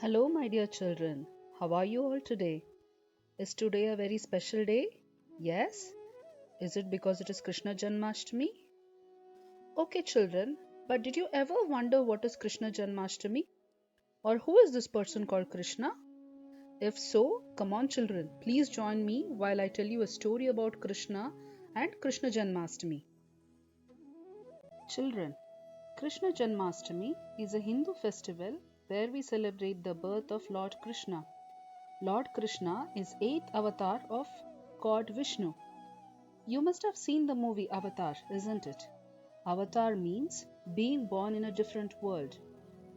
Hello, my dear children. How are you all today? Is today a very special day? Yes? Is it because it is Krishna Janmshtami? Okay, children, but did you ever wonder what is Krishna Janmshtami? Or who is this person called Krishna? If so, come on, children, please join me while I tell you a story about Krishna and Krishna Janmashtami. Children, Krishna Janmashtami is a Hindu festival where we celebrate the birth of Lord Krishna. Lord Krishna is eighth avatar of God Vishnu. You must have seen the movie Avatar, isn't it? Avatar means being born in a different world,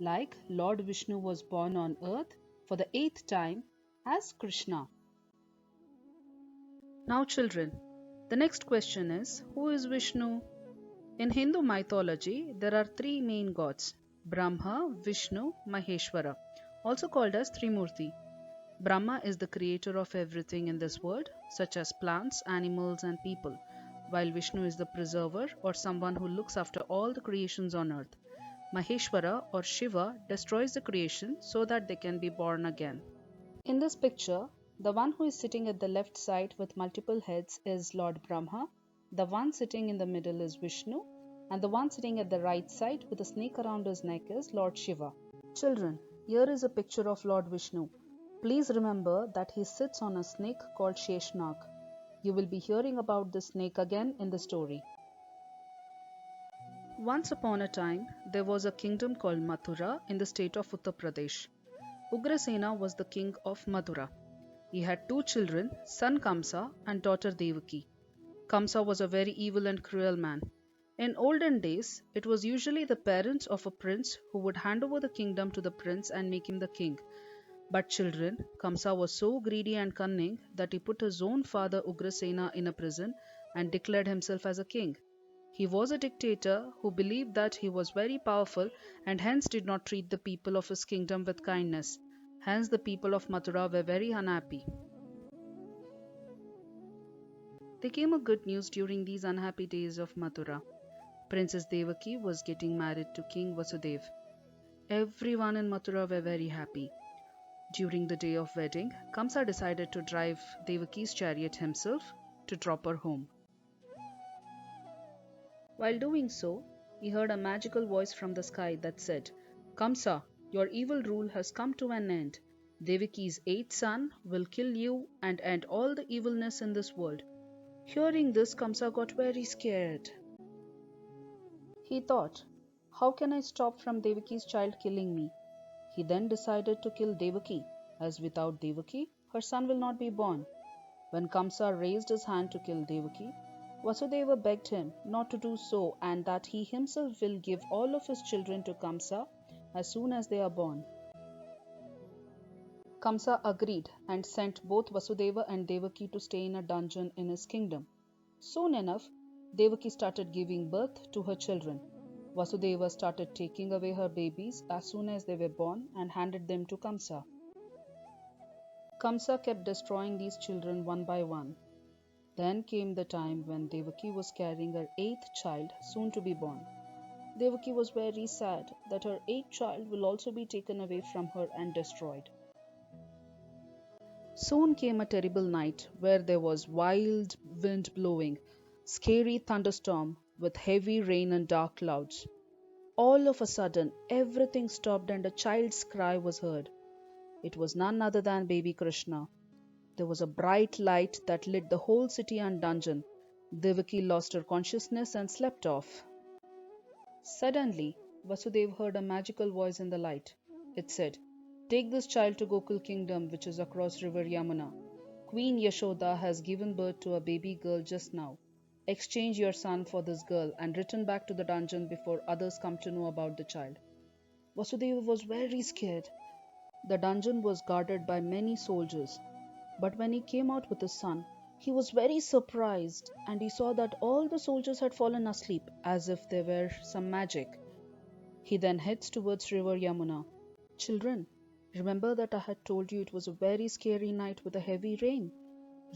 like Lord Vishnu was born on earth for the eighth time as Krishna. Now, children, the next question is, who is Vishnu? In Hindu mythology, there are three main gods: Brahma, Vishnu, Maheshwara, also called as Trimurti. Brahma is the creator of everything in this world, such as plants, animals, and people, while Vishnu is the preserver or someone who looks after all the creations on earth. Maheshwara or Shiva destroys the creation so that they can be born again. In this picture, the one who is sitting at the left side with multiple heads is Lord Brahma, the one sitting in the middle is Vishnu, and the one sitting at the right side with a snake around his neck is Lord Shiva. Children, here is a picture of Lord Vishnu. Please remember that he sits on a snake called Sheshnag. You will be hearing about this snake again in the story. Once upon a time, there was a kingdom called Mathura in the state of Uttar Pradesh. Ugrasena was the king of Mathura. He had two children, son Kamsa and daughter Devaki. Kamsa was a very evil and cruel man. In olden days, it was usually the parents of a prince who would hand over the kingdom to the prince and make him the king. But children, Kamsa was so greedy and cunning that he put his own father Ugrasena in a prison and declared himself as a king. He was a dictator who believed that he was very powerful and hence did not treat the people of his kingdom with kindness. Hence, the people of Mathura were very unhappy. There came a good news during these unhappy days of Mathura. Princess Devaki was getting married to King Vasudev. Everyone in Mathura were very happy. During the day of wedding, Kamsa decided to drive Devaki's chariot himself to drop her home. While doing so, he heard a magical voice from the sky that said, "Kamsa, your evil rule has come to an end. Devaki's eighth son will kill you and end all the evilness in this world." Hearing this, Kamsa got very scared. He thought, how can I stop from Devaki's child killing me? He then decided to kill Devaki, as without Devaki, her son will not be born. When Kamsa raised his hand to kill Devaki, Vasudeva begged him not to do so and that he himself will give all of his children to Kamsa as soon as they are born. Kamsa agreed and sent both Vasudeva and Devaki to stay in a dungeon in his kingdom. Soon enough, Devaki started giving birth to her children. Vasudeva started taking away her babies as soon as they were born and handed them to Kamsa. Kamsa kept destroying these children one by one. Then came the time when Devaki was carrying her eighth child, soon to be born. Devaki was very sad that her eighth child will also be taken away from her and destroyed. Soon came a terrible night where there was wild wind blowing, scary thunderstorm with heavy rain and dark clouds. All of a sudden, everything stopped and a child's cry was heard. It was none other than baby Krishna. There was a bright light that lit the whole city and dungeon. Devaki lost her consciousness and slept off. Suddenly, Vasudeva heard a magical voice in the light. It said, "Take this child to Gokul kingdom, which is across river Yamuna. Queen Yashoda has given birth to a baby girl just now. Exchange your son for this girl and return back to the dungeon before others come to know about the child." Vasudeva was very scared. The dungeon was guarded by many soldiers. But when he came out with his son, he was very surprised and he saw that all the soldiers had fallen asleep as if there were some magic. He then heads towards river Yamuna. Children, remember that I had told you it was a very scary night with a heavy rain.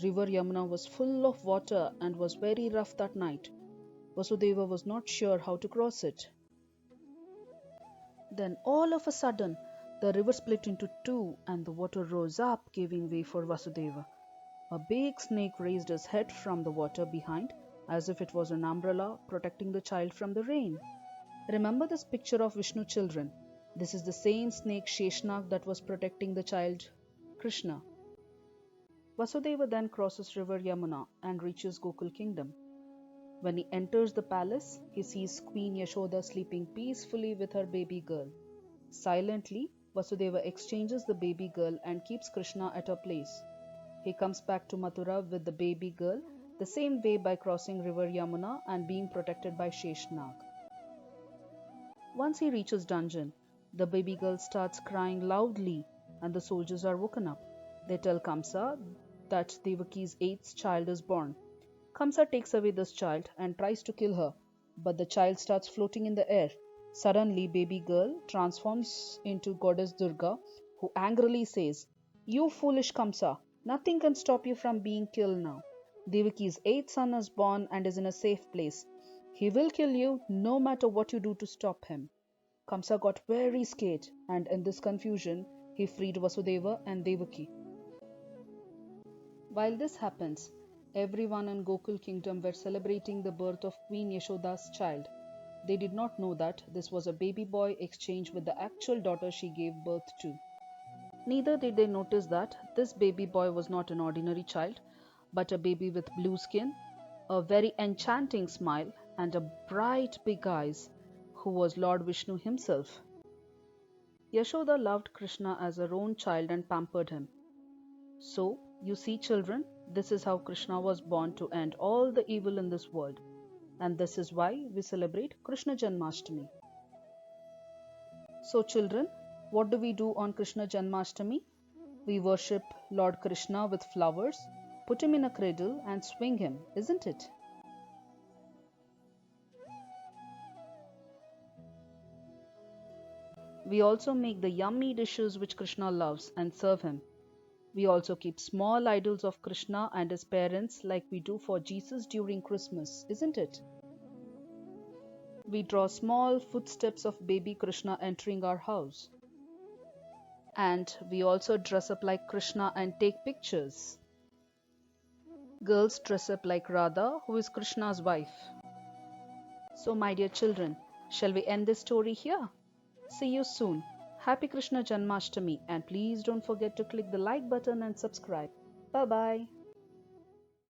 River Yamuna was full of water and was very rough that night. Vasudeva was not sure how to cross it. Then all of a sudden, The river split into two and the water rose up, giving way for Vasudeva. A big snake raised his head from the water behind, as if it was an umbrella protecting the child from the rain. Remember this picture of Vishnu children? This is the same snake Sheshnag that was protecting the child Krishna. Vasudeva then crosses river Yamuna and reaches Gokul kingdom. When he enters the palace, he sees Queen Yashoda sleeping peacefully with her baby girl. Silently, Vasudeva exchanges the baby girl and keeps Krishna at her place. He comes back to Mathura with the baby girl the same way by crossing river Yamuna and being protected by Sheshnag. Once he reaches dungeon, the baby girl starts crying loudly and the soldiers are woken up. They tell Kamsa that Devaki's eighth child is born. Kamsa takes away this child and tries to kill her, but the child starts floating in the air. Suddenly, baby girl transforms into goddess Durga, who angrily says, "You foolish Kamsa, nothing can stop you from being killed now. Devaki's eighth son is born and is in a safe place. He will kill you no matter what you do to stop him." Kamsa got very scared, and in this confusion, he freed Vasudeva and Devaki. While this happens, everyone in Gokul kingdom were celebrating the birth of Queen Yashoda's child. They did not know that this was a baby boy exchanged with the actual daughter she gave birth to. Neither did they notice that this baby boy was not an ordinary child, but a baby with blue skin, a very enchanting smile, and a bright big eyes, who was Lord Vishnu himself. Yashoda loved Krishna as her own child and pampered him. So, you see, children, this is how Krishna was born to end all the evil in this world. And this is why we celebrate Krishna Janmshtami. So, children, what do we do on Krishna Janmashtami? We worship Lord Krishna with flowers, put him in a cradle, and swing him, isn't it? We also make the yummy dishes which Krishna loves and serve him. We also keep small idols of Krishna and his parents like we do for Jesus during Christmas, isn't it? We draw small footsteps of baby Krishna entering our house. And we also dress up like Krishna and take pictures. Girls dress up like Radha, who is Krishna's wife. So, my dear children, shall we end this story here? See you soon. Happy Krishna Janmashtami, and please don't forget to click the like button and subscribe. Bye bye.